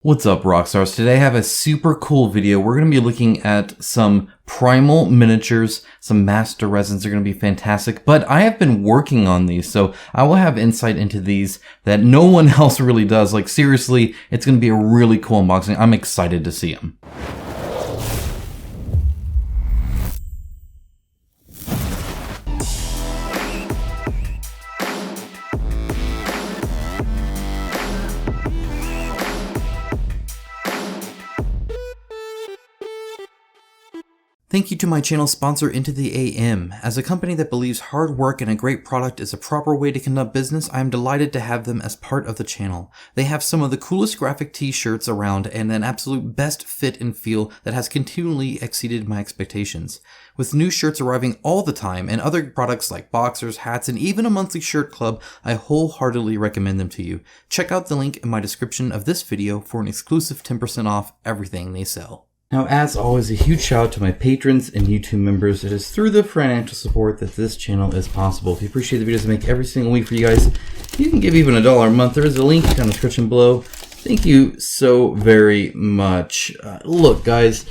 What's up, Rockstars? Today I have a super cool video. We're going to be looking at some Primal miniatures. Some master resins are going to be fantastic, but I have been working on these, so I will have insight into these that no one else really does. Like, seriously, it's going to be a really cool unboxing. I'm excited to see them. Thank you to my channel sponsor Into the AM. As a company that believes hard work and a great product is a proper way to conduct business, I am delighted to have them as part of the channel. They have some of the coolest graphic t-shirts around and an absolute best fit and feel that has continually exceeded my expectations. With new shirts arriving all the time and other products like boxers, hats, and even a monthly shirt club, I wholeheartedly recommend them to you. Check out the link in my description of this video for an exclusive 10% off everything they sell. Now, as always, a huge shout out to my patrons and YouTube members. It is through the financial support that this channel is possible. If you appreciate the videos I make every single week for you guys, you can give even $1 a month. There is a link down in the description below. Thank you so very much. Look, guys,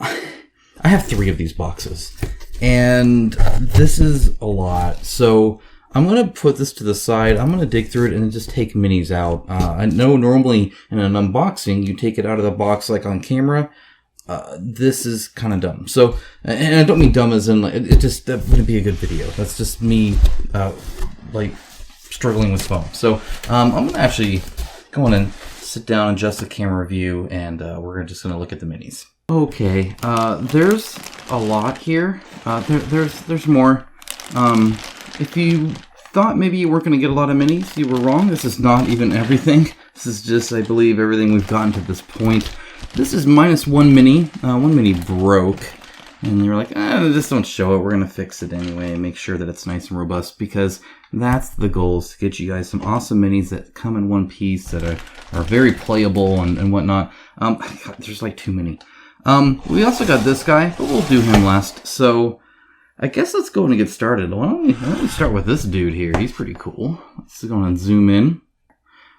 I have 3 of these boxes, and this is a lot. So I'm going to put this to the side. I'm going to dig through it and just take minis out. I know normally in an unboxing, you take it out of the box like on camera. This is kind of dumb. So, and I don't mean dumb as in, like, that wouldn't be a good video. That's just me, like, struggling with foam. So, I'm going to actually go on and sit down, adjust the camera view, and we're just going to look at the minis. Okay, there's a lot here. There's more. If you thought maybe you weren't going to get a lot of minis, you were wrong. This is not even everything. This is just, I believe, everything we've gotten to this point. This is minus one mini. One mini broke, and they were like, just don't show it. We're going to fix it anyway and make sure that it's nice and robust, because that's the goal, is to get you guys some awesome minis that come in one piece, that are very playable and whatnot. God, there's like too many. We also got this guy, but we'll do him last. So I guess let's go and get started. Why don't we start with this dude here? He's pretty cool. Let's go and zoom in.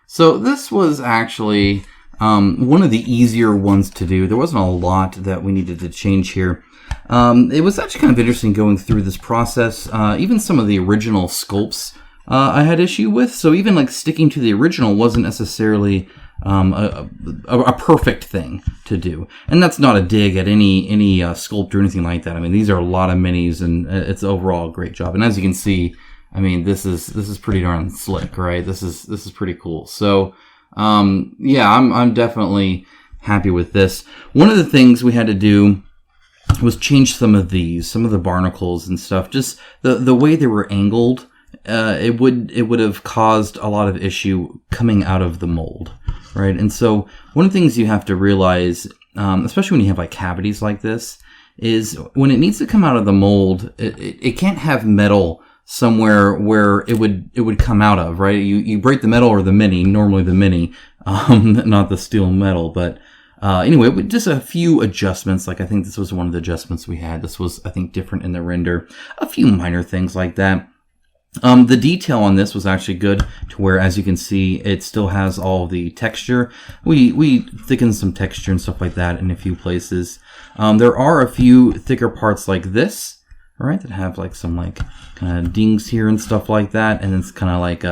So this was actually one of the easier ones to do. There wasn't a lot that we needed to change here. It was actually kind of interesting going through this process. Even some of the original sculpts I had issue with. So even like sticking to the original wasn't necessarily a perfect thing to do. And that's not a dig at any sculpt or anything like that. I mean, these are a lot of minis, and it's overall a great job. And as you can see, I mean, this is pretty darn slick, right? This is pretty cool. So yeah, I'm definitely happy with this. One of the things we had to do was change some of the barnacles and stuff. Just the way they were angled, it would have caused a lot of issue coming out of the mold, right? And so one of the things you have to realize, especially when you have like cavities like this, is when it needs to come out of the mold, it can't have metal somewhere where it would come out of, right? You break the metal or the mini, normally the mini, not the steel metal, but anyway, just a few adjustments. Like, I think this was one of the adjustments we had. This was, I think, different in the render. A few minor things like that. The detail on this was actually good, to where, as you can see, it still has all the texture. We thickened some texture and stuff like that in a few places. There are a few thicker parts like this, right, that have like some like kind of dings here and stuff like that, and it's kind of like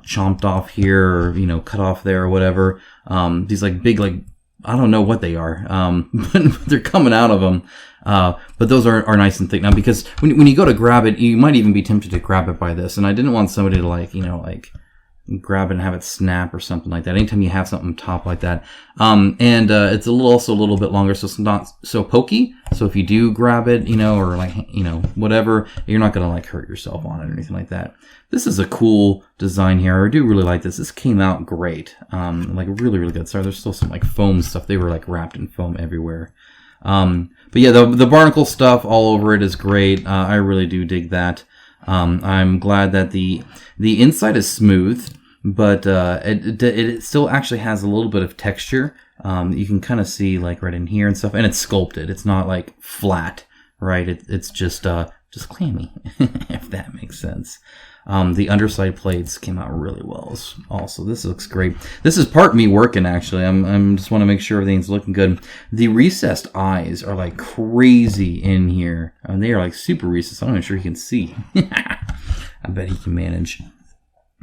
chomped off here, or, you know, cut off there or whatever. These like big, like, I don't know what they are, but they're coming out of them. But those are nice and thick now, because when you go to grab it, you might even be tempted to grab it by this, and I didn't want somebody to, like, you know, like grab it and have it snap or something like that. Anytime you have something top like that. It's also a little bit longer, so it's not so pokey. So if you do grab it, you know, or like, you know, whatever, you're not going to like hurt yourself on it or anything like that. This is a cool design here. I do really like this. This came out great. Like really, really good. Sorry, there's still some like foam stuff. They were like wrapped in foam everywhere. But yeah, the barnacle stuff all over it is great. I really do dig that. I'm glad that the inside is smooth, but it still actually has a little bit of texture. You can kind of see like right in here and stuff, and it's sculpted. It's not like flat, right? It's just clammy, if that makes sense. The underside plates came out really well also. This looks great. This is part me working, actually. I'm just want to make sure everything's looking good. The recessed eyes are like crazy in here. They are like super recessed. I'm not even sure he can see. I bet he can manage.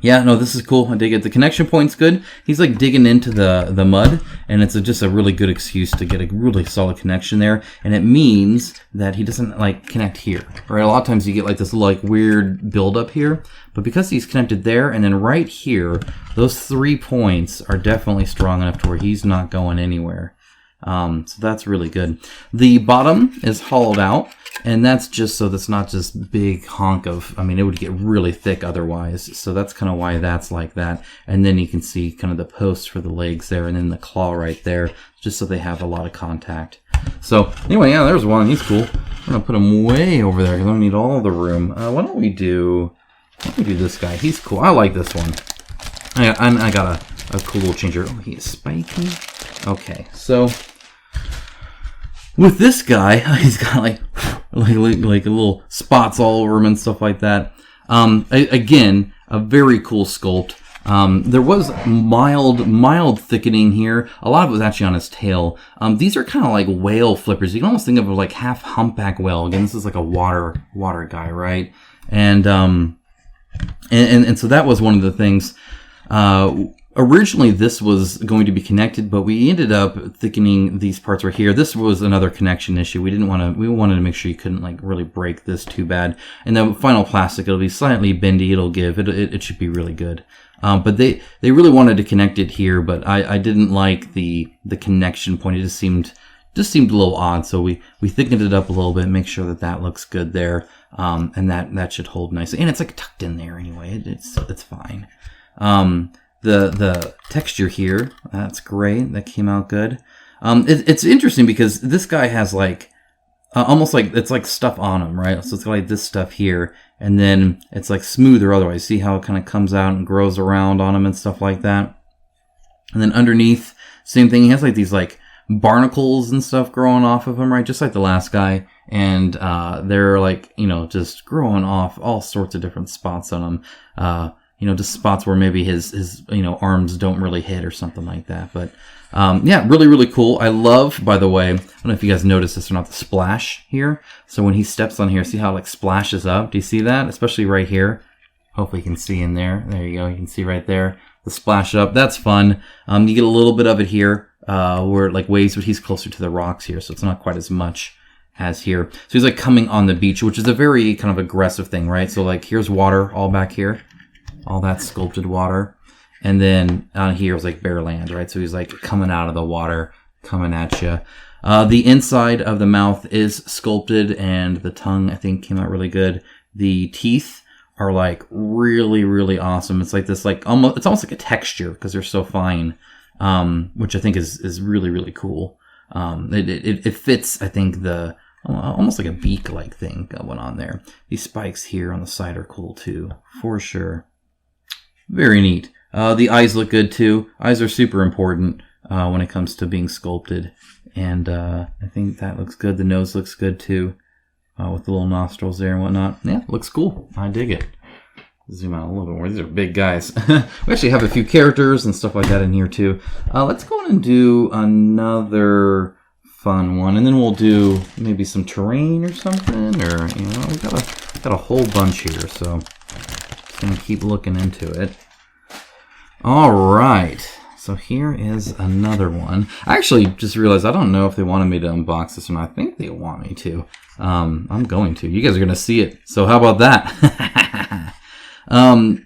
Yeah, no, this is cool. I dig it. The connection point's good. He's like digging into the mud, and it's just a really good excuse to get a really solid connection there. And it means that he doesn't like connect here, right? A lot of times you get like this little like weird buildup here, but because he's connected there and then right here, those 3 points are definitely strong enough to where he's not going anywhere. So that's really good. The bottom is hollowed out, and that's just so that's not just big honk of, I mean, it would get really thick otherwise. So that's kind of why that's like that. And then you can see kind of the posts for the legs there, and then the claw right there, just so they have a lot of contact. So anyway, yeah, there's one. He's cool. I'm gonna put him way over there because I don't need all the room. Why don't we do this guy? He's cool. I like this one. I got a cool little changer. Oh, he is spiky. Okay, so with this guy, he's got like little spots all over him and stuff like that. Again, a very cool sculpt. There was mild thickening here. A lot of it was actually on his tail. These are kind of like whale flippers. You can almost think of it like half humpback whale. Again, this is like a water guy, right? And so that was one of the things. Originally, this was going to be connected, but we ended up thickening these parts right here. This was another connection issue. We wanted to make sure you couldn't like really break this too bad. And the final plastic, it'll be slightly bendy. It'll give. It should be really good. But they really wanted to connect it here, but I didn't like the connection point. It just seemed a little odd. So we thickened it up a little bit, make sure that looks good there. And that should hold nicely. And it's like tucked in there anyway. It's fine. The texture here, that's great. That came out good. It's interesting because this guy has like almost like it's like stuff on him, right? So it's got like this stuff here, and then it's like smoother otherwise. See how it kind of comes out and grows around on him and stuff like that. And then underneath, same thing. He has like these like barnacles and stuff growing off of him, right? Just like the last guy. And they're like, just growing off all sorts of different spots on him. Just spots where maybe his arms don't really hit or something like that. But, yeah, really, really cool. I love, by the way, I don't know if you guys noticed this or not, the splash here. So when he steps on here, see how it like splashes up? Do you see that? Especially right here. Hopefully you can see in there. There you go. You can see right there. The splash up. That's fun. You get a little bit of it here, where it like waves, but he's closer to the rocks here. So it's not quite as much as here. So he's like coming on the beach, which is a very kind of aggressive thing, right? So like here's water all back here. All that sculpted water. And then on here is like bare land, right? So he's like coming out of the water, coming at you. The inside of the mouth is sculpted, and the tongue, I think, came out really good. The teeth are like really, really awesome. It's like this, like it's almost like a texture because they're so fine, which I think is really, really cool. It fits, I think, almost like a beak-like thing going on there. These spikes here on the side are cool too, for sure. Very neat. The eyes look good too. Eyes are super important when it comes to being sculpted. And I think that looks good. The nose looks good too, with the little nostrils there and whatnot. Yeah, looks cool. I dig it. Zoom out a little bit more. These are big guys. We actually have a few characters and stuff like that in here too. Let's go on and do another fun one. And then we'll do maybe some terrain or something. Or, we got a whole bunch here. So gonna keep looking into it. All right, so here is another one. I actually just realized I don't know if they wanted me to unbox this one. I think they want me to. I'm going to. You guys are gonna see it. So how about that?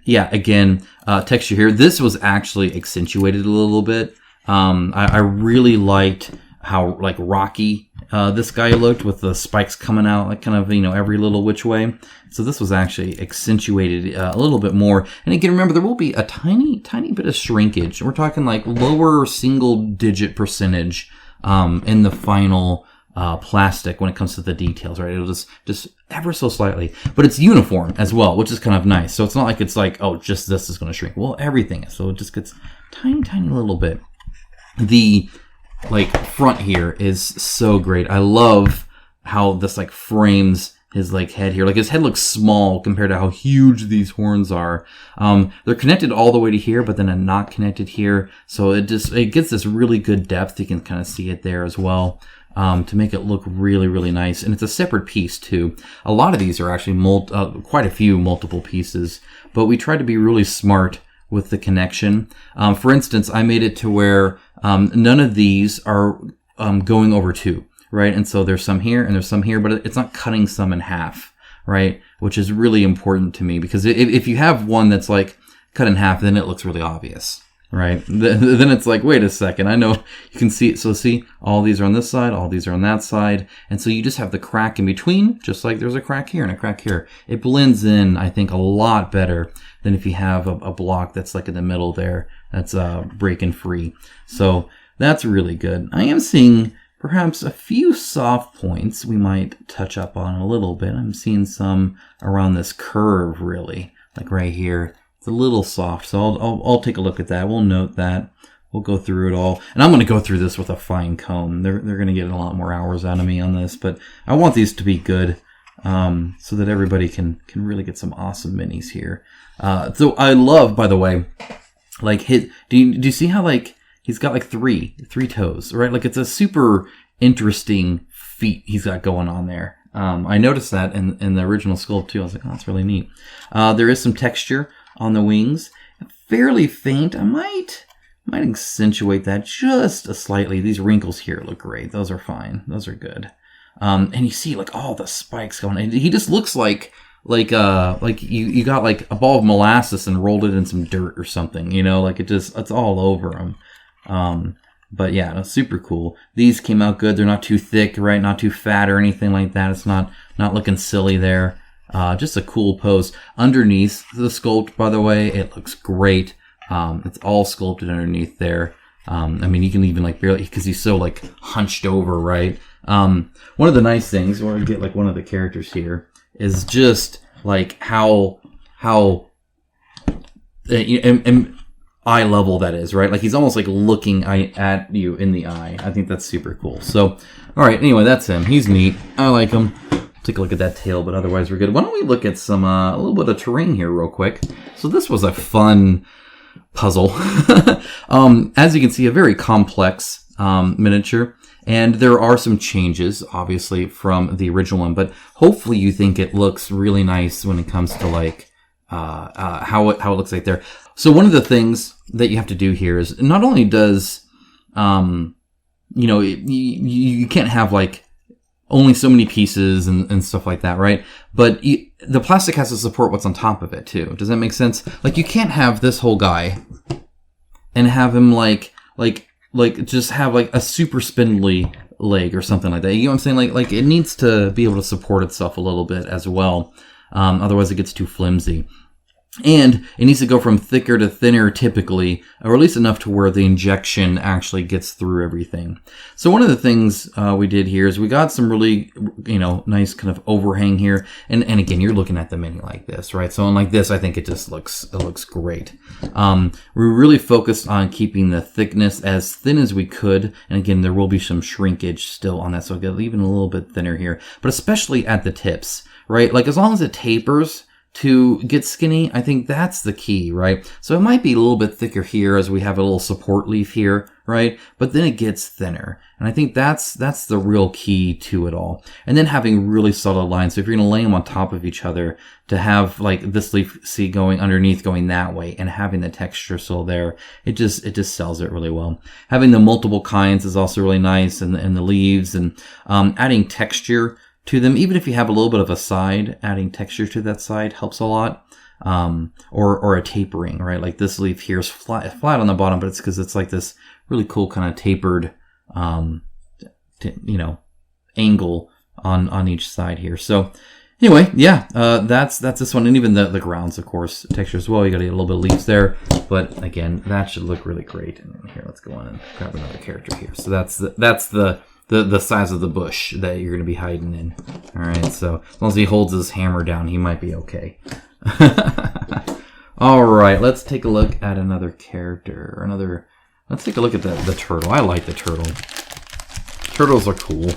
Yeah. Again, texture here. This was actually accentuated a little bit. I really liked how like rocky this guy looked with the spikes coming out like kind of every little which way. So this was actually accentuated a little bit more. And again, remember, there will be a tiny bit of shrinkage. We're talking like lower single-digit percentage in the final plastic when it comes to the details, right? It'll just ever so slightly. But it's uniform as well, which is kind of nice. So it's not like it's like, oh, just this is going to shrink. Well, everything is. So it just gets tiny little bit. The like front here is so great. I love how this like frames like head here. Like his head looks small compared to how huge these horns are. They're connected all the way to here, but then are not connected here. So it gets this really good depth. You can kind of see it there as well. To make it look really, really nice. And it's a separate piece too. A lot of these are actually quite a few multiple pieces, but we tried to be really smart with the connection. For instance, I made it to where none of these are going over 2, right? And so there's some here and there's some here, but it's not cutting some in half, right? Which is really important to me, because if you have one that's like cut in half, then it looks really obvious. Right? Then it's like, wait a second, I know you can see it. So see, all these are on this side, all these are on that side. And so you just have the crack in between, just like there's a crack here and a crack here. It blends in, I think, a lot better than if you have a block that's like in the middle there, that's breaking free. So that's really good. I am seeing perhaps a few soft points we might touch up on a little bit. I'm seeing some around this curve, really, like right here. It's a little soft, so I'll take a look at that. We'll note that. We'll go through it all. And I'm going to go through this with a fine comb. They're going to get a lot more hours out of me on this, but I want these to be good so that everybody can really get some awesome minis here. So I love, by the way, like do you see how like he's got like three toes, right? Like it's a super interesting feat he's got going on there. I noticed that in the original sculpt too. I was like, oh, that's really neat. There is some texture on the wings, fairly faint. I might accentuate that just slightly. These wrinkles here look great. Those are fine. Those are good. And you see like all the spikes going. And he just looks like you got like a ball of molasses and rolled it in some dirt or something. You know, like it's all over him. But yeah, that's super cool. These came out good. They're not too thick, right? Not too fat or anything like that. It's not looking silly there. Just a cool pose. Underneath the sculpt, by the way, it looks great. It's all sculpted underneath there. I mean, you can even like barely, because he's so like hunched over, right? One of the nice things, we're gonna get like one of the characters here, is just like how eye level that is, right? Like he's almost like looking at you in the eye. I think that's super cool. So, all right. Anyway, that's him. He's neat. I like him. Take a look at that tail, but otherwise we're good. Why don't we look at some a little bit of terrain here real quick? So this was a fun puzzle. As you can see, a very complex miniature, and there are some changes, obviously, from the original one. But hopefully, you think it looks really nice when it comes to like how it looks like there. So one of the things that you have to do here is not only does you can't have like only so many pieces and stuff like that, right? But the plastic has to support what's on top of it too. Does that make sense? Like you can't have this whole guy and have him like just have like a super spindly leg or something like that. You know what I'm saying? Like it needs to be able to support itself a little bit as well. Otherwise it gets too flimsy. And it needs to go from thicker to thinner typically, or at least enough to where the injection actually gets through everything. So one of the things we did here is we got some really, nice kind of overhang here. And again, you're looking at the mini like this, right? So like this, I think it looks great. We're really focused on keeping the thickness as thin as we could. And again, there will be some shrinkage still on that. So I'll get even a little bit thinner here, but especially at the tips, right? Like as long as it tapers to get skinny, I think that's the key, right? So it might be a little bit thicker here as we have a little support leaf here, right? But then it gets thinner. And I think that's the real key to it all. And then having really solid lines. So if you're going to lay them on top of each other, to have like this leaf, see, going underneath, going that way, and having the texture still there, it just sells it really well. Having the multiple kinds is also really nice, and the leaves, and adding texture to them, even if you have a little bit of a side, adding texture to that side helps a lot. Or a tapering, right? Like this leaf here is flat on the bottom, but it's because it's like this really cool kind of tapered, angle on each side here. So anyway, yeah, that's this one, and even the grounds, of course, texture as well. You got to get a little bit of leaves there, but again, that should look really great. And here, let's go on and grab another character here. So that's the size of the bush that you're going to be hiding in. All right, so as long as he holds his hammer down, he might be okay. All right, let's take a look at another character. Let's take a look at the turtle. I like the turtle. Turtles are cool.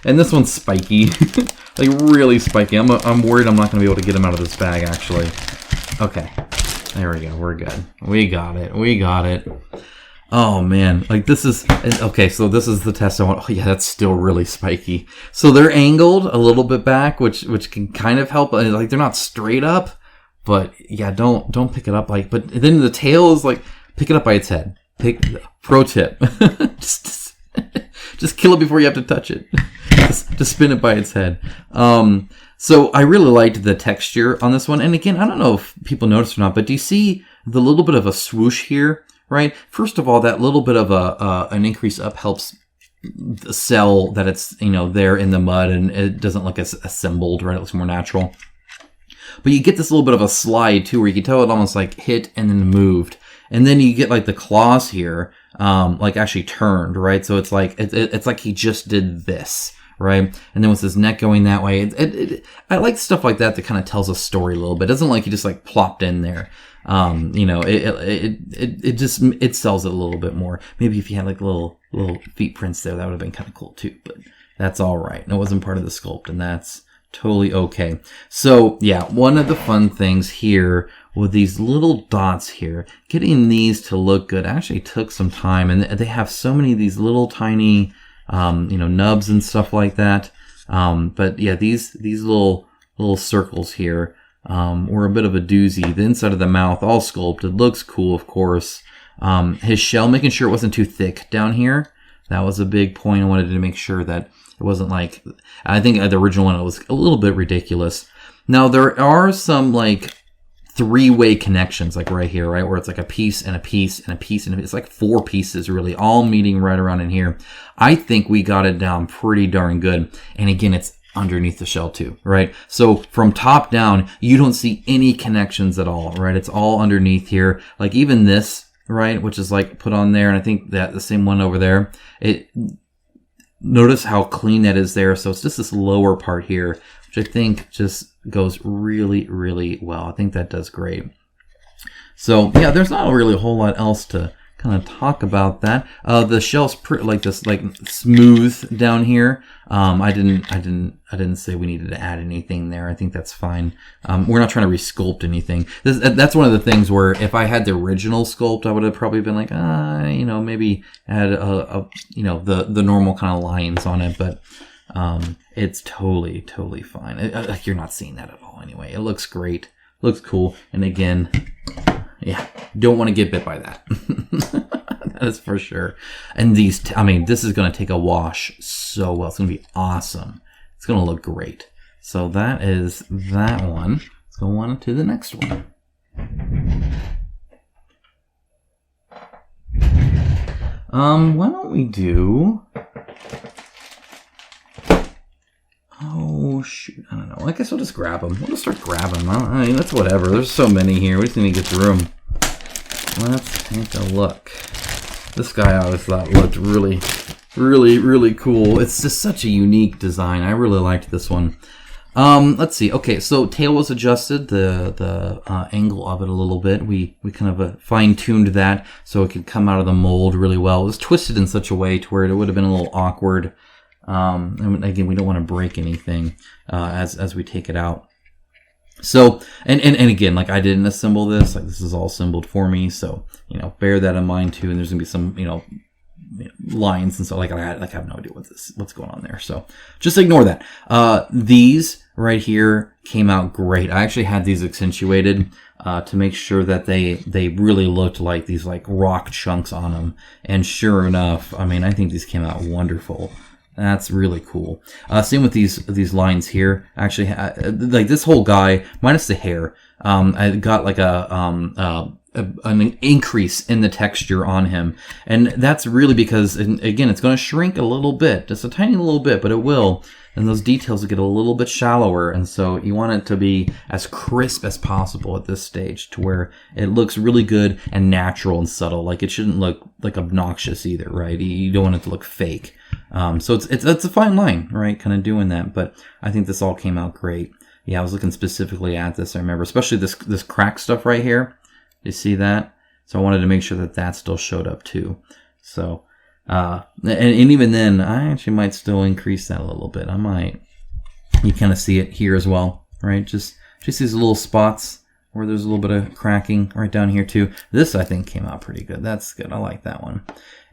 And this one's spiky. Like really spiky. I'm worried I'm not going to be able to get him out of this bag, actually. Okay. There we go. We're good. We got it. We got it. Oh, man. Like, this is... Okay, so this is the test I want. Oh, yeah, that's still really spiky. So they're angled a little bit back, which can kind of help. Like, they're not straight up. But, yeah, don't pick it up. Like, but then the tail is like... Pick it up by its head. Pro tip. Just kill it before you have to touch it. Just spin it by its head. So I really liked the texture on this one. And again, I don't know if people noticed or not, but do you see the little bit of a swoosh here, right? First of all, that little bit of an increase up helps sell that it's, there in the mud and it doesn't look as assembled, right? It looks more natural. But you get this little bit of a slide too, where you can tell it almost like hit and then moved. And then you get like the claws here, like actually turned, right? So it's like, it's like he just did this. Right, and then with his neck going that way, I like stuff like that kind of tells a story a little bit. It doesn't like he just like plopped in there. It sells it a little bit more. Maybe if you had like little feet prints there, that would have been kind of cool too. But that's all right. It wasn't part of the sculpt, and that's totally okay. So yeah, one of the fun things here with these little dots here, getting these to look good actually took some time, and they have so many of these little tiny. Nubs and stuff like that. But yeah, these little circles here were a bit of a doozy. The inside of the mouth, all sculpted, looks cool, of course. His shell, making sure it wasn't too thick down here. That was a big point. I wanted to make sure that it wasn't like, I think the original one, it was a little bit ridiculous. Now, there are some like three-way connections, like right here, right, where it's like a piece and a piece and a piece and it's like 4 pieces really, all meeting right around in here. I think we got it down pretty darn good. And again, it's underneath the shell too, right? So from top down, you don't see any connections at all, right? It's all underneath here. Like even this, right, which is like put on there, and I think that the same one over there. Notice how clean that is there. So it's just this lower part here, which I think just goes really, really well. I think that does great. So yeah, there's not really a whole lot else to kind of talk about that. The shell's pretty like this, like smooth down here. I didn't say we needed to add anything there. I think that's fine. We're not trying to resculpt anything. That's one of the things where if I had the original sculpt, I would have probably been like, maybe add the normal kind of lines on it, but it's totally fine. You're not seeing that at all anyway. It looks great. Looks cool. And again, yeah, don't want to get bit by that. That is for sure. And these, this is going to take a wash so well. It's going to be awesome. It's going to look great. So that is that one. Let's go on to the next one. Why don't we do... Oh, shoot. I don't know. I guess we'll just grab them. We'll just start grabbing them. That's whatever. There's so many here. We just need to get through them. Let's take a look. This guy I always thought looked really, really, really cool. It's just such a unique design. I really liked this one. Let's see. Okay, so tail was adjusted, the angle of it a little bit. We kind of fine-tuned that so it could come out of the mold really well. It was twisted in such a way to where it would have been a little awkward. And again, we don't want to break anything as we take it out. So, and again, like I didn't assemble this, like this is all assembled for me. So, bear that in mind too. And there's gonna be some, lines and stuff like I have no idea what's going on there. So just ignore that. These right here came out great. I actually had these accentuated, to make sure that they really looked like these like rock chunks on them. And sure enough, I think these came out wonderful. That's really cool. Same with these lines here. Actually, like this whole guy, minus the hair, I got like an increase in the texture on him, and that's really because, again, it's going to shrink a little bit, just a tiny little bit, but it will. And those details will get a little bit shallower, and so you want it to be as crisp as possible at this stage, to where it looks really good and natural and subtle. Like it shouldn't look like obnoxious either, right? You don't want it to look fake. So it's a fine line, right? Kind of doing that, but I think this all came out great. Yeah, I was looking specifically at this. I remember, especially this crack stuff right here. You see that? So I wanted to make sure that still showed up too. So And even then, I actually might still increase that a little bit. I might. You kind of see it here as well, right? Just these little spots where there's a little bit of cracking right down here too. This, I think, came out pretty good. That's good. I like that one.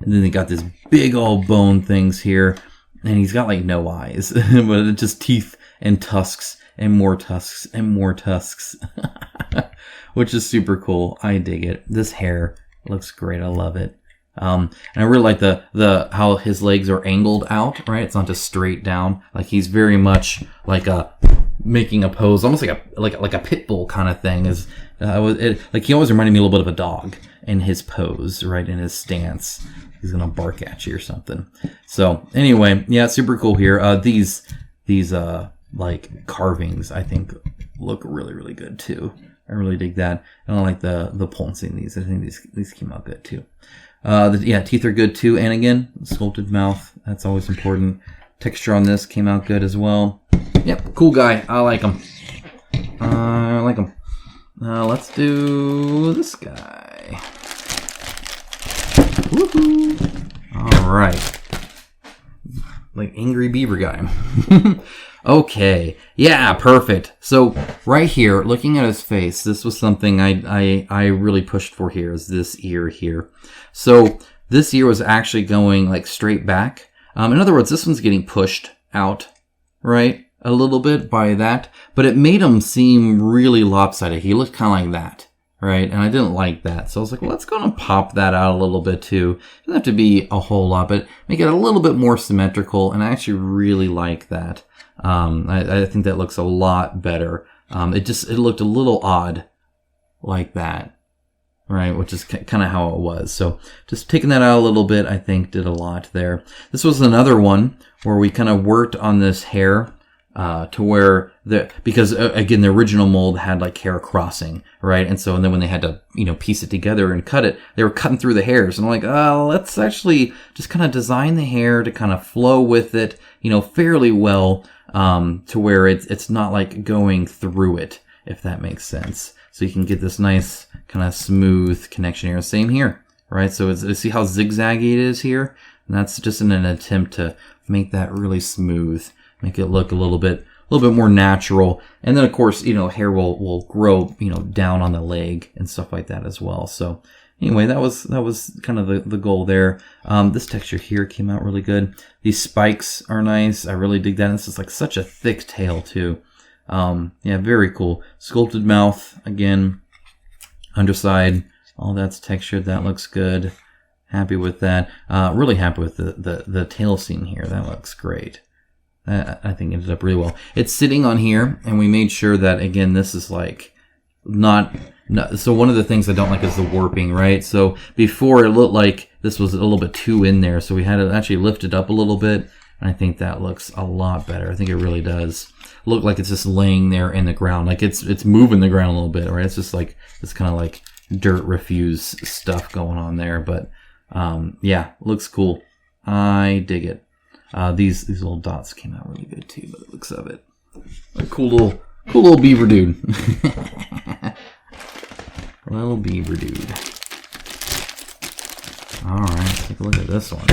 And then they got this big old bone things here. And he's got like no eyes, but it's just teeth and tusks and more tusks and more tusks, which is super cool. I dig it. This hair looks great. I love it. And I really like the how his legs are angled out, right? It's not just straight down. Like he's very much like making a pose, almost like a pit bull kind of thing. Like he always reminded me a little bit of a dog in his pose, right? In his stance. He's gonna bark at you or something. So anyway, yeah, super cool here. These like carvings, I think, look really, really good too. I really dig that. And I like the pulsing these. I think these came out good too. Teeth are good too. And again, sculpted mouth. That's always important. Texture on this came out good as well. Yep, cool guy. I like him. Let's do this guy. Woohoo! All right. Like angry beaver guy. Okay. Yeah, perfect. So right here, looking at his face, this was something I really pushed for here, is this ear here. So this ear was actually going like straight back. In other words, this one's getting pushed out, right? A little bit by that, but it made him seem really lopsided. He looked kind of like that, right? And I didn't like that. So I was like, well, let's go and pop that out a little bit too. It doesn't have to be a whole lot, but make it a little bit more symmetrical. And I actually really like that. I think that looks a lot better. It looked a little odd like that, right? Which is kind of how it was. So just taking that out a little bit, I think did a lot there. This was another one where we kind of worked on this hair, to where because again, the original mold had like hair crossing, right? And then when they had to, piece it together and cut it, they were cutting through the hairs. And I'm like, let's actually just kind of design the hair to kind of flow with it, fairly well, to where it's not like going through it, if that makes sense. So you can get this nice kind of smooth connection here. Same here, right? So see how zigzaggy it is here? And that's just in an attempt to make that really smooth. Make it look a little bit more natural. And then of course, hair will grow, down on the leg and stuff like that as well. So anyway, that was kind of the goal there. This texture here came out really good. These spikes are nice. I really dig that. And this is like such a thick tail too. Yeah, very cool. Sculpted mouth again, underside, all that's textured. That looks good. Happy with that. Really happy with the tail scene here. That looks great. I think ended up really well. It's sitting on here, and we made sure that, again, this is like not so one of the things I don't like is the warping, right? So before it looked like this was a little bit too in there, so we had to actually lift it up a little bit, and I think that looks a lot better. I think it really does look like it's just laying there in the ground, like it's moving the ground a little bit, right? It's just like it's kind of like dirt refuse stuff going on there, but yeah, looks cool. I dig it. These little dots came out really good too, by the looks of it. A cool little beaver dude. Little beaver dude. Alright, take a look at this one.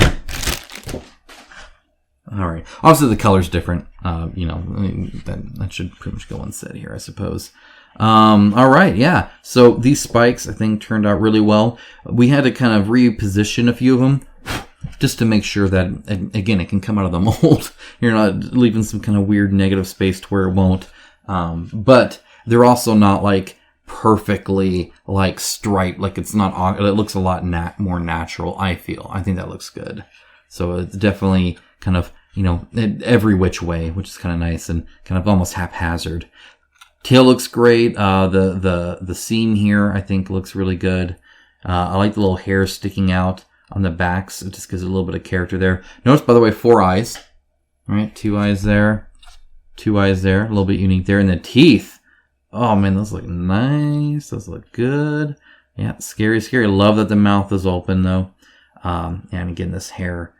Alright. Obviously the color's different. That should pretty much go unsaid here, I suppose. Alright, yeah. So these spikes, I think, turned out really well. We had to kind of reposition a few of them, just to make sure that, again, it can come out of the mold. You're not leaving some kind of weird negative space to where it won't. But they're also not like perfectly like striped. Like it's not, it looks a lot more natural, I feel. I think that looks good. So it's definitely kind of, every which way, which is kind of nice and kind of almost haphazard. Tail looks great. The seam here, I think, looks really good. I like the little hair sticking out on the backs. It just gives it a little bit of character there. Notice, by the way, 4 eyes. Right, 2 eyes there. 2 eyes there. A little bit unique there. And the teeth. Oh, man, those look nice. Those look good. Yeah, scary. Love that the mouth is open, though. And again, this hair.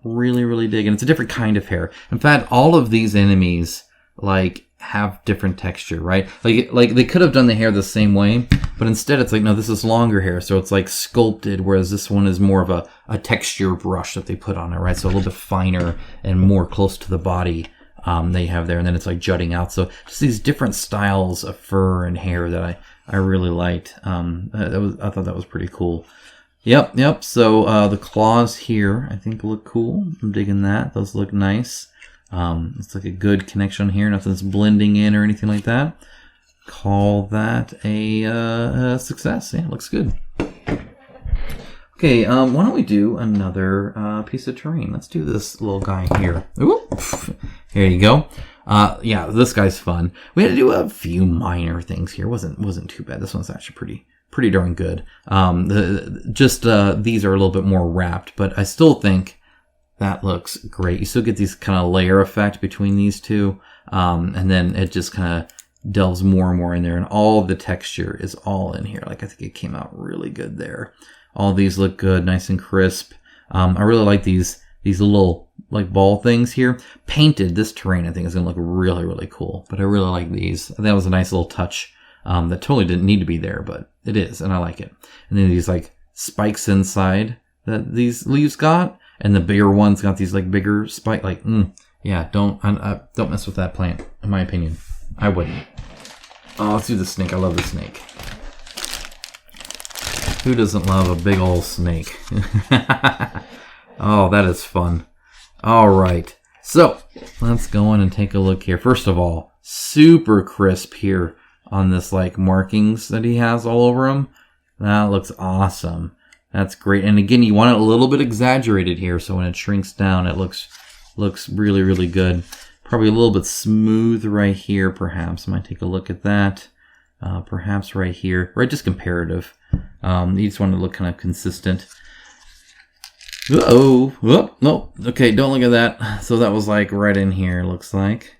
Really, really dig. And it's a different kind of hair. In fact, all of these enemies like have different texture, right? Like they could have done the hair the same way, but instead it's like, no, this is longer hair, so it's like sculpted, whereas this one is more of a texture brush that they put on it, right? So a little bit finer and more close to the body they have there, and then it's like jutting out. So just these different styles of fur and hair that I really liked. I thought that was pretty cool. Yep. So the claws here, I think, look cool. I'm digging that. Those look nice. It's like a good connection here. Nothing's blending in or anything like that. Call that a success. Yeah, looks good. Okay, why don't we do another piece of terrain? Let's do this little guy here. Ooh, here you go. Yeah, this guy's fun. We had to do a few minor things here. Wasn't too bad. This one's actually pretty darn good. These are a little bit more wrapped, but I still think that looks great. You still get these kind of layer effect between these two, and then it just kind of delves more and more in there, and all of the texture is all in here. Like, I think it came out really good there. All these look good, nice and crisp. I really like these little like ball things here. Painted, this terrain I think is gonna look really, really cool. But I really like these. That was a nice little touch that totally didn't need to be there, but it is, and I like it. And then these like spikes inside that these leaves got, and the bigger ones got these like bigger spike. Like, yeah, don't mess with that plant, in my opinion. I wouldn't. Oh, let's do the snake. I love the snake. Who doesn't love a big old snake? Oh, that is fun. All right. So let's go in and take a look here. First of all, super crisp here on this like markings that he has all over him. That looks awesome. That's great. And again, you want it a little bit exaggerated here, so when it shrinks down, it looks really, really good. Probably a little bit smooth right here, perhaps. I might take a look at that. Perhaps right here, right? Just comparative. You just want to look kind of consistent. Uh-oh. Oh, no. Okay, don't look at that. So that was like right in here, looks like.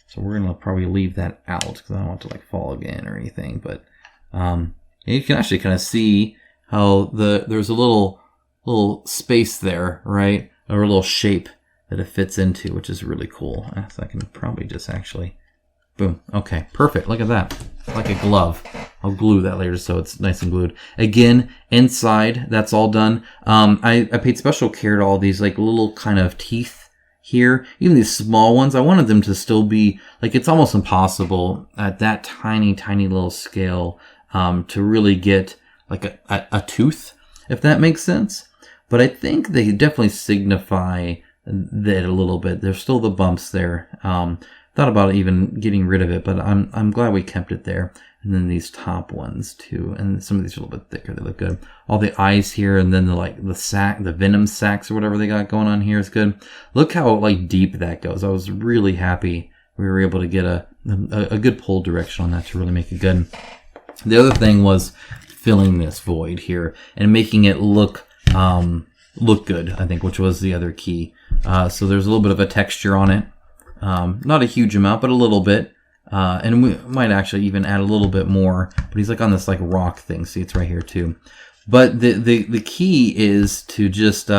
So we're going to probably leave that out because I don't want it to like fall again or anything. But you can actually kind of see how there's a little space there, right? Or a little shape that it fits into, which is really cool. So I can probably just actually... Boom. Okay, perfect. Look at that. Like a glove. I'll glue that later so it's nice and glued. Again, inside, that's all done. I paid special care to all these like little kind of teeth here. Even these small ones, I wanted them to still be, like, it's almost impossible at that tiny, tiny little scale to really get like a tooth, if that makes sense. But I think they definitely signify that a little bit. There's still the bumps there. Thought about even getting rid of it, but I'm glad we kept it there. And then these top ones too, and some of these are a little bit thicker. They look good. All the eyes here, and then the venom sacs or whatever they got going on here is good. Look how like deep that goes. I was really happy we were able to get a good pull direction on that to really make it good. The other thing was filling this void here and making it look good, I think, which was the other key. So there's a little bit of a texture on it. Not a huge amount, but a little bit. And we might actually even add a little bit more. But he's like on this like rock thing. See, it's right here too. But the key is to just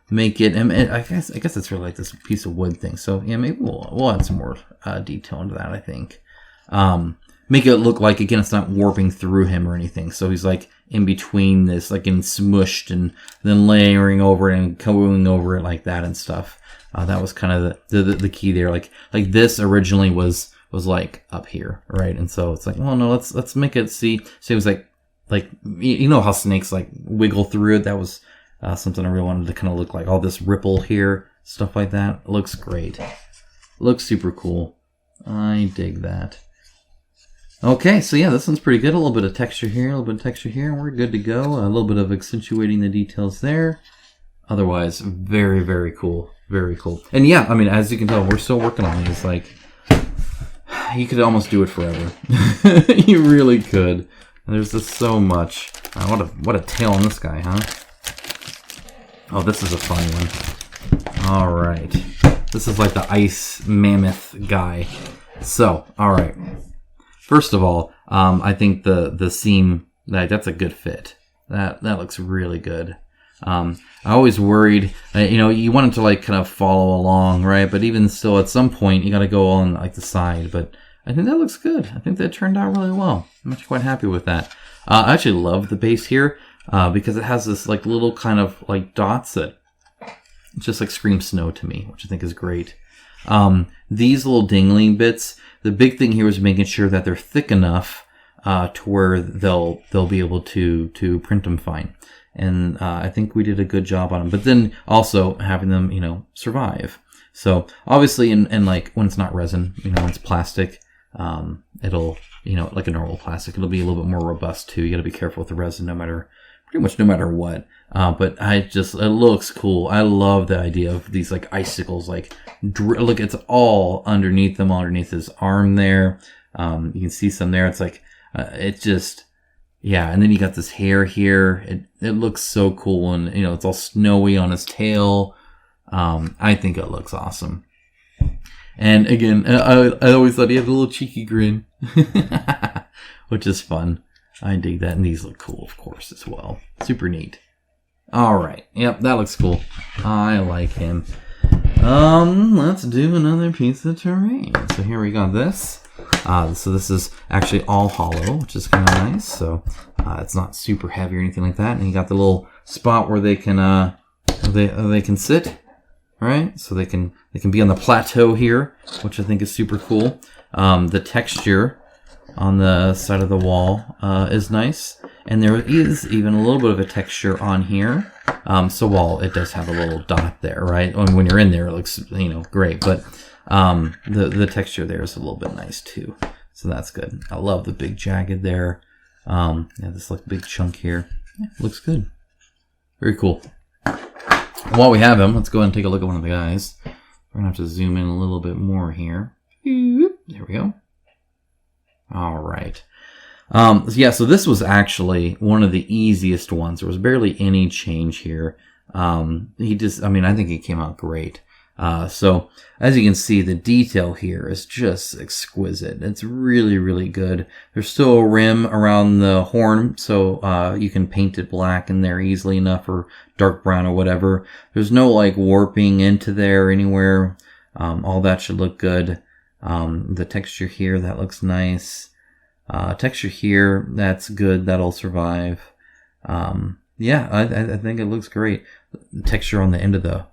make it. And I guess it's really like this piece of wood thing. So yeah, maybe we'll add some more detail into that. I think. Make it look like, again, it's not warping through him or anything. So he's like in between this, like getting smushed and then layering over it and going over it like that and stuff. That was kind of the key there. Like this originally was like up here, right? And so it's like, well, no, let's make it see. So it was like you know how snakes like wiggle through it. That was something I really wanted to kind of look like. All this ripple here, stuff like that. It looks great. Looks super cool. I dig that. Okay, so yeah, this one's pretty good. A little bit of texture here, a little bit of texture here, and we're good to go. A little bit of accentuating the details there. Otherwise, very, very cool. Very cool. And yeah, I mean, as you can tell, we're still working on these. Like, you could almost do it forever. You really could. There's just so much. What a tail on this guy, huh? Oh, this is a fun one. All right. This is like the ice mammoth guy. So, all right. First of all, I think the seam, that's a good fit. That looks really good. I always worried, you want it to like kind of follow along, right? But even still, at some point, you got to go on like the side. But I think that looks good. I think that turned out really well. I'm actually quite happy with that. I actually love the base here because it has this like little kind of like dots that just like scream snow to me, which I think is great. These little dingling bits, the big thing here is making sure that they're thick enough to where they'll be able to print them fine. And I think we did a good job on them. But then also having them, survive. So obviously, in like when it's not resin, when it's plastic, it'll, like a normal plastic, it'll be a little bit more robust too. You got to be careful with the resin, pretty much no matter what. But it looks cool. I love the idea of these like icicles, like look, it's all underneath them, underneath his arm there. You can see some there. It's like, and then you got this hair here. It looks so cool, and it's all snowy on his tail. I think it looks awesome. And again, I always thought he had a little cheeky grin, which is fun. I dig that, and these look cool, of course, as well. Super neat. All right, yep, that looks cool. I like him. Let's do another piece of terrain. So here we got this. So this is actually all hollow, which is kind of nice. So it's not super heavy or anything like that. And you got the little spot where they can they can sit, right? So they can be on the plateau here, which I think is super cool. The texture on the side of the wall is nice, and there is even a little bit of a texture on here. So while it does have a little dot there, right? When you're in there, it looks great, but the texture there is a little bit nice too. So that's good. I love the big jagged there. This like big chunk here. Looks good. Very cool. While we have him, let's go ahead and take a look at one of the guys. We're gonna have to zoom in a little bit more here. There we go. All right. So this was actually one of the easiest ones. There was barely any change here. I think he came out great. So as you can see, the detail here is just exquisite. It's really, really good. There's still a rim around the horn, so you can paint it black in there easily enough, or dark brown or whatever. There's no like warping into there anywhere. All that should look good. The texture here, that looks nice. Texture here, that's good. That'll survive. I think it looks great. The texture on the end of the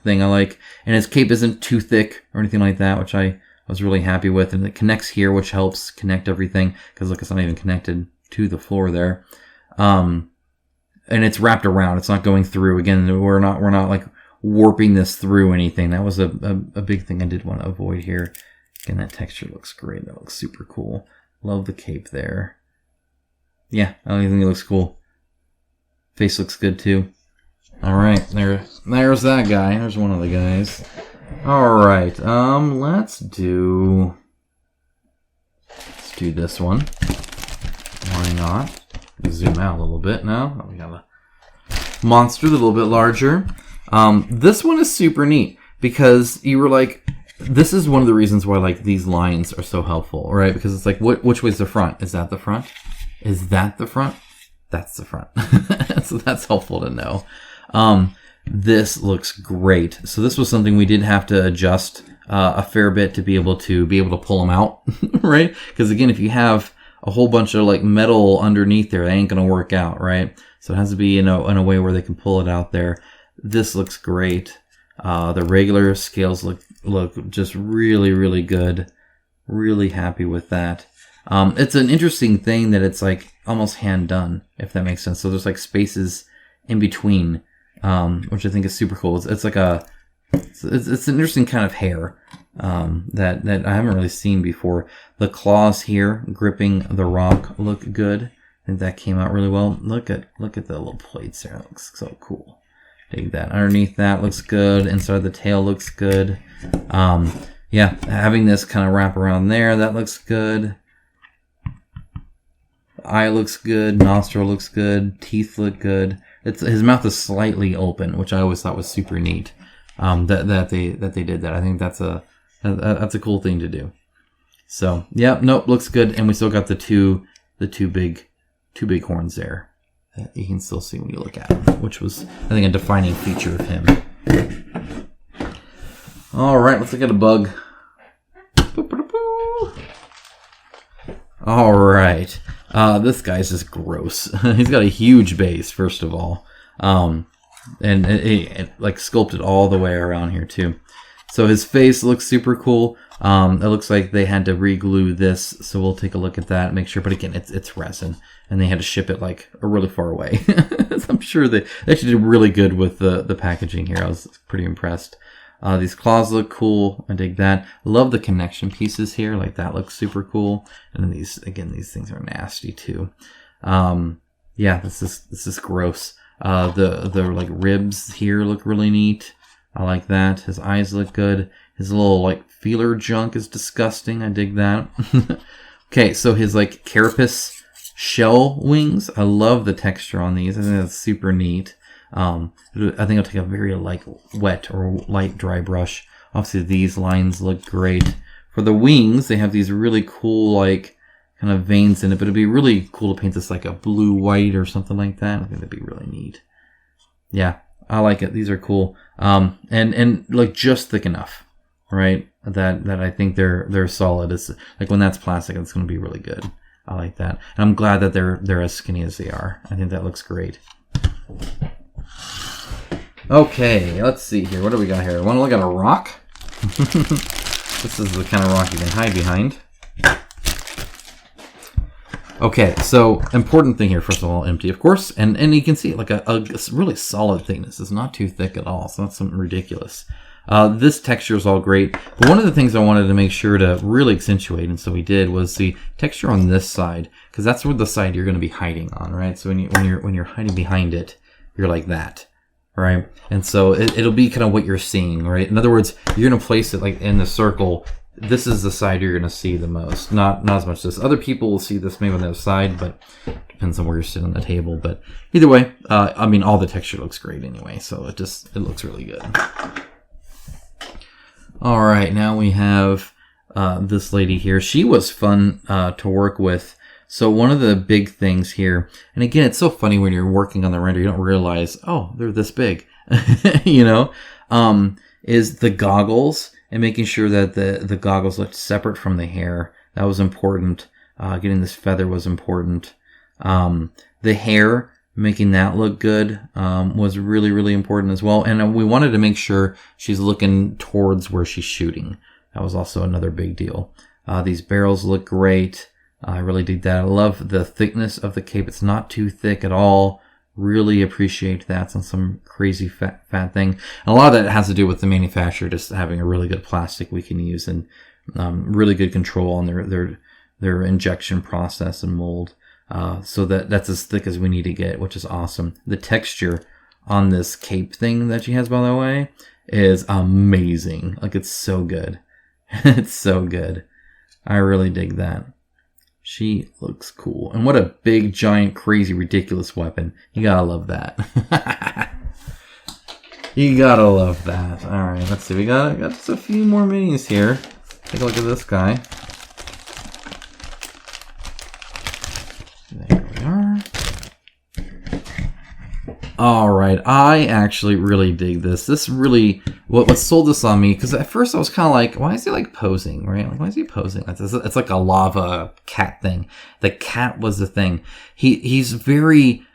thing I like. And his cape isn't too thick or anything like that, which I was really happy with. And it connects here, which helps connect everything. Because look, it's not even connected to the floor there. And it's wrapped around. It's not going through. Again, we're not like warping this through anything. That was a big thing I did want to avoid here. Again, that texture looks great. That looks super cool. Love the cape there. Yeah, I think it looks cool. Face looks good too. All right, there's that guy. There's one of the guys. All right, let's do this one. Why not? Zoom out a little bit now. We got a monster, a little bit larger. This one is super neat because you were like, this is one of the reasons why like these lines are so helpful, right? Because it's like, which way's the front? Is that the front? Is that the front? That's the front. So that's helpful to know. This looks great. So this was something we did have to adjust a fair bit to be able to pull them out, right? Because again, if you have a whole bunch of like metal underneath there, that ain't gonna work out, right? So it has to be in a way where they can pull it out there. This looks great. The regular scales look just really, really good. Really happy with that. It's an interesting thing that it's like almost hand done, if that makes sense. So there's like spaces in between, which I think is super cool. It's like it's an interesting kind of hair that I haven't really seen before. The claws here gripping the rock look good. I think that came out really well. Look at the little plates there. That looks so cool. Dig that. Underneath that looks good. Inside the tail looks good. Having this kind of wrap around there, that looks good. Eye looks good. Nostril looks good. Teeth look good. His mouth is slightly open, which I always thought was super neat. That they did that. I think that's a cool thing to do. So looks good. And we still got the two big horns there. that you can still see when you look at him, which was, I think, a defining feature of him. All right, let's look at a bug. All right. This guy's just gross. He's got a huge base, first of all. And it like sculpted all the way around here too. So his face looks super cool. It looks like they had to re-glue this, so we'll take a look at that, make sure. But again, it's resin, and they had to ship it like really far away. So I'm sure they actually did really good with the packaging here. I was pretty impressed. These claws look cool. I dig that. Love the connection pieces here. Like that looks super cool. And then these things are nasty too. Yeah, this is gross. The like ribs here look really neat. I like that. His eyes look good. His little like feeler junk is disgusting. I dig that. Okay, so his like carapace shell wings. I love the texture on these. I think that's super neat. I think I'll take a very like wet or light dry brush. Obviously these lines look great. For the wings, they have these really cool like kind of veins in it, but it'd be really cool to paint this like a blue-white or something like that. I think that'd be really neat. Yeah, I like it. These are cool. And like just thick enough, right? That I think they're solid. It's like when that's plastic, it's going to be really good. I like that. And I'm glad that they're as skinny as they are. I think that looks great. Okay, let's see here. What do we got here? I want to look at a rock. This is the kind of rock you can hide behind. Okay, so important thing here, first of all, empty, of course, and you can see like a really solid thickness. It's not too thick at all, so that's something ridiculous. This texture is all great, but one of the things I wanted to make sure to really accentuate, and so we did, was the texture on this side, because that's where the side you're going to be hiding on, right? So when you're hiding behind it, you're like that, right? And so it'll be kind of what you're seeing, right? In other words, you're going to place it like in the circle. This is the side you're going to see the most, not as much this. Other people will see this maybe on the other side, but depends on where you're sitting on the table. But either way, I mean, all the texture looks great anyway, so it looks really good. All right, now we have this lady here. She was fun to work with. So one of the big things here, and again, it's so funny when you're working on the render, you don't realize, oh, they're this big, you know, is the goggles. And making sure that the goggles looked separate from the hair. That was important. Getting this feather was important. The hair, making that look good, was really, really important as well. And we wanted to make sure she's looking towards where she's shooting. That was also another big deal. These barrels look great. I really dig that. I love the thickness of the cape. It's not too thick at all. Really appreciate that. It's on some crazy fat thing. And a lot of that has to do with the manufacturer just having a really good plastic we can use, and really good control on their injection process and mold. So that's as thick as we need to get, which is awesome. The texture on this cape thing that she has, by the way, is amazing. Like, it's so good. It's so good. I really dig that. She looks cool. And what a big, giant, crazy, ridiculous weapon. You gotta love that. You gotta love that. Alright, let's see. We got just a few more minis here. Take a look at this guy. There we are. Alright, I actually really dig this. This really, what sold this on me, because at first I was kind of like, why is he like posing, right? Like, why is he posing? It's like a lava cat thing. The cat was the thing. He's very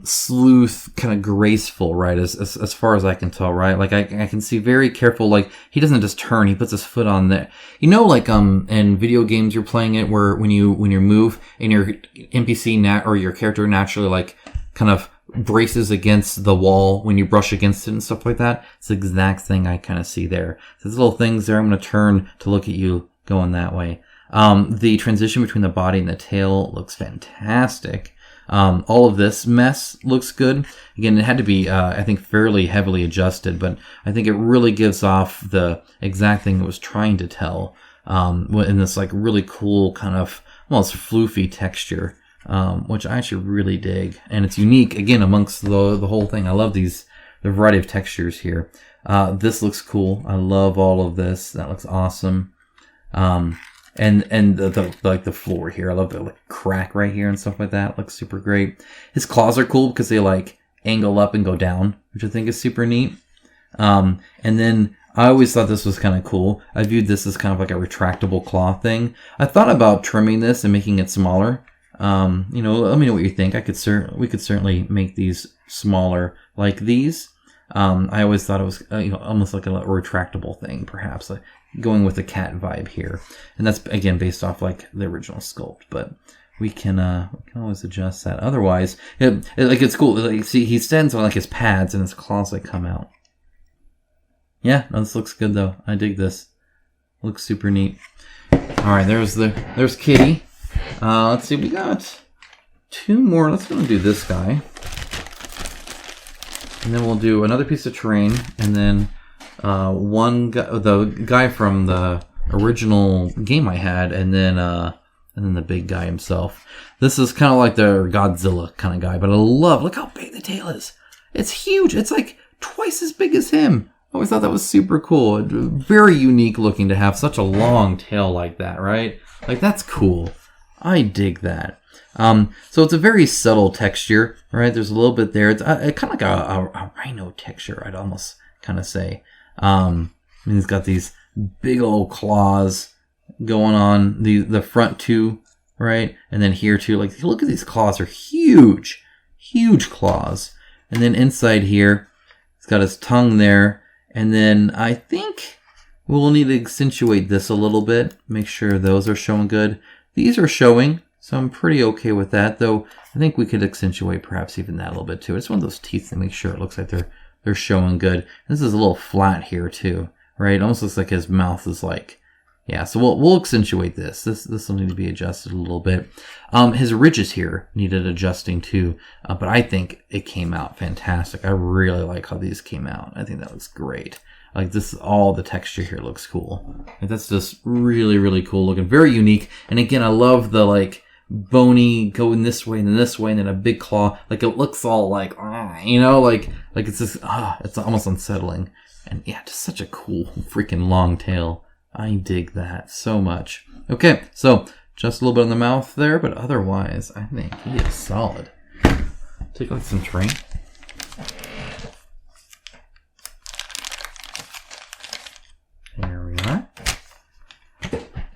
sleuth, kind of graceful, right? As far as I can tell, right? Like I can see very careful, like he doesn't just turn, he puts his foot on there. You know, like in video games you're playing it where when you move and your NPC or your character naturally like kind of braces against the wall when you brush against it and stuff like that. It's the exact thing I kind of see there. So these little things there, I'm going to turn to look at you going that way. The transition between the body and the tail looks fantastic. All of this mess looks good. Again, it had to be, I think, fairly heavily adjusted, but I think it really gives off the exact thing it was trying to tell, in this like really cool kind of almost floofy texture. Which I actually really dig, and it's unique again amongst the whole thing. I love the variety of textures here. This looks cool. I love all of this. That looks awesome. And the like the floor here. I love the like crack right here and stuff like that. It looks super great. His claws are cool because they like angle up and go down, which I think is super neat. And then I always thought this was kind of cool. I viewed this as kind of like a retractable claw thing. I thought about trimming this and making it smaller. You know, let me know what you think. We could certainly make these smaller like these. I always thought it was, you know, almost like a retractable thing, perhaps like going with the cat vibe here. And that's again based off like the original sculpt, but we can always adjust that. Otherwise, it's cool. Like, see, he stands on like his pads and his claws like come out. Yeah, no, this looks good though. I dig this. Looks super neat. All right, there's Kitty. Let's see, we got 2 more. Let's go and do this guy. And then we'll do another piece of terrain, and then the guy from the original game I had, and then the big guy himself. This is kind of like the Godzilla kind of guy, but look how big the tail is. It's huge. It's like twice as big as him. I always thought that was super cool. Very unique looking to have such a long tail like that, right? Like, that's cool. I dig that. So it's a very subtle texture, right? There's a little bit there. It's kind of like a rhino texture, I'd almost kind of say. And he's got these big old claws going on the front two, right? And then here too. Like, look at these claws are huge, huge claws. And then inside here, he's got his tongue there. And then I think we'll need to accentuate this a little bit. Make sure those are showing good. These are showing, so I'm pretty okay with that. Though I think we could accentuate perhaps even that a little bit too. It's one of those teeth to make sure it looks like they're showing good. This is a little flat here too, right? It almost looks like his mouth is like, yeah. So we'll accentuate this. This will need to be adjusted a little bit. His ridges here needed adjusting too, but I think it came out fantastic. I really like how these came out. I think that looks great. Like, this, all the texture here looks cool. Like, that's just really, really cool looking. Very unique. And again, I love the, like, bony going this way and then this way and then a big claw. Like, it looks all like, you know, like it's just, it's almost unsettling. And yeah, just such a cool freaking long tail. I dig that so much. Okay, so just a little bit on the mouth there, but otherwise, I think he is solid. Take like some terrain. There we are.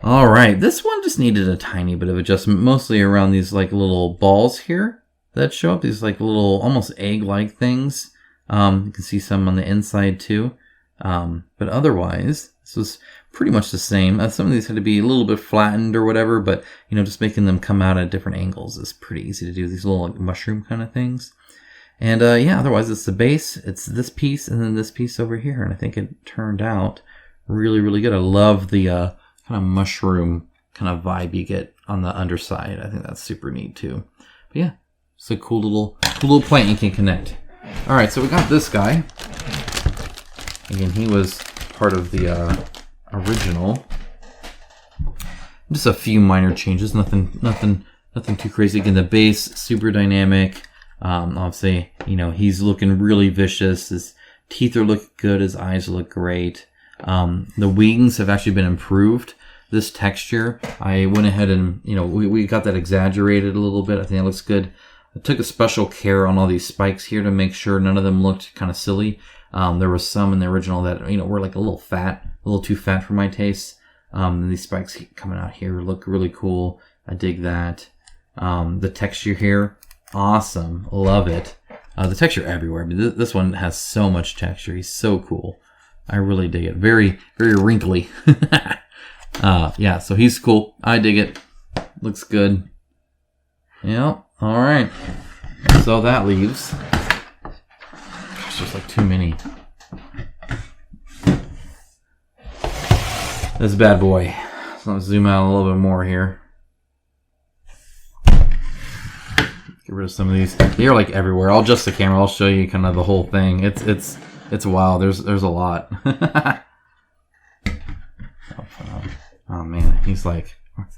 All right, this one just needed a tiny bit of adjustment, mostly around these like little balls here that show up. These like little almost egg-like things. You can see some on the inside too. But otherwise, this was pretty much the same. Some of these had to be a little bit flattened or whatever, but you know, just making them come out at different angles is pretty easy to do. These little like mushroom kind of things. And yeah, otherwise it's the base, it's this piece, and then this piece over here. And I think it turned out really, really good. I love the kind of mushroom kind of vibe you get on the underside. I think that's super neat too. But yeah, it's a cool little plant you can connect. All right, so we got this guy. Again, he was part of the original. Just a few minor changes, nothing too crazy. Again, the base super dynamic. Obviously, you know, he's looking really vicious. His teeth are looking good. His eyes look great. The wings have actually been improved. This texture, I went ahead and, you know, we got that exaggerated a little bit. I think that looks good. I took a special care on all these spikes here to make sure none of them looked kind of silly. There was some in the original that, you know, were like a little fat, a little too fat for my taste. These spikes coming out here look really cool. I dig that. The texture here, awesome. Love it. The texture everywhere. I mean, this one has so much texture. He's so cool. I really dig it. Very, very wrinkly. Yeah, so he's cool. I dig it. Looks good. Yeah, all right. So that leaves... Gosh, there's like too many. This bad boy. So let's zoom out a little bit more here. Get rid of some of these. They're like everywhere. I'll adjust the camera. I'll show you kind of the whole thing. It's wild. There's a lot. Oh man, he's like,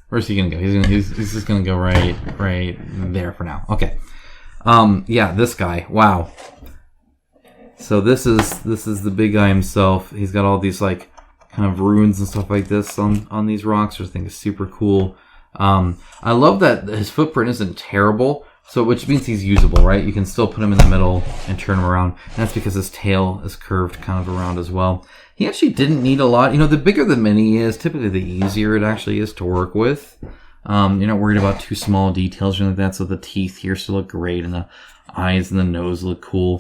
where's he gonna go? He's just gonna go right there for now. Okay. Yeah, this guy. Wow. So this is the big guy himself. He's got all these like kind of ruins and stuff like this on these rocks, which I think is super cool. I love that his footprint isn't terrible, so which means he's usable, right? You can still put him in the middle and turn him around. And that's because his tail is curved kind of around as well. He actually didn't need a lot. You know, the bigger the mini is, typically the easier it actually is to work with. You're not worried about too small details or anything like that. So the teeth here still look great, and the eyes and the nose look cool.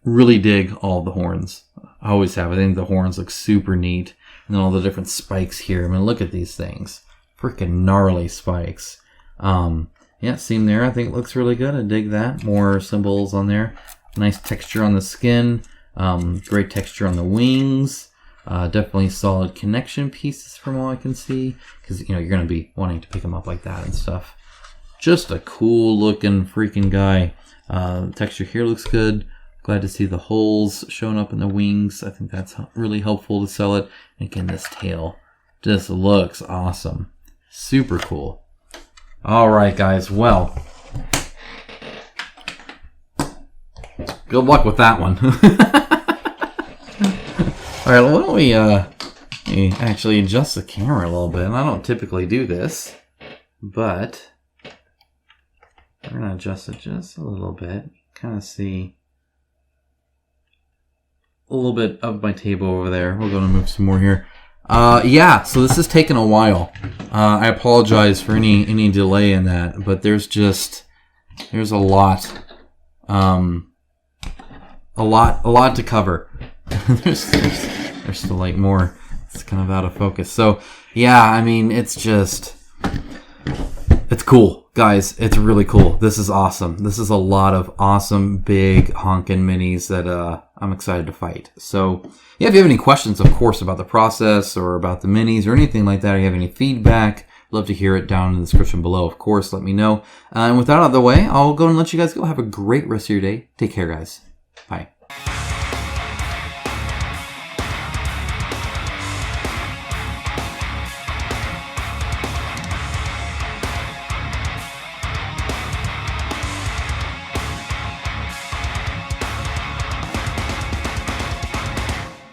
Really dig all the horns. I always have. I think the horns look super neat. And then all the different spikes here. I mean, look at these things. Freaking gnarly spikes. Yeah, seam there. I think it looks really good. I dig that. More symbols on there. Nice texture on the skin. Great texture on the wings. Definitely solid connection pieces from all I can see. Because, you know, you're going to be wanting to pick them up like that and stuff. Just a cool looking freaking guy. The texture here looks good. Glad to see the holes showing up in the wings. I think that's really helpful to sell it. And again, this tail just looks awesome. Super cool. All right, guys. Well, good luck with that one. All right, why don't we actually adjust the camera a little bit? And I don't typically do this, but we're going to adjust it just a little bit. Kind of see a little bit of my table over there. We're going to move some more here. Yeah, so this has taken a while. I apologize for any delay in that, but there's a lot. A lot to cover. there's still like more. It's kind of out of focus. So yeah, I mean, it's cool, guys. It's really cool. This is awesome. This is a lot of awesome big honkin' minis that I'm excited to fight. So yeah, if you have any questions, of course, about the process or about the minis or anything like that, or you have any feedback, love to hear it down in the description below. Of course, let me know. And with that out of the way, I'll go and let you guys go. Have a great rest of your day. Take care, guys. Bye.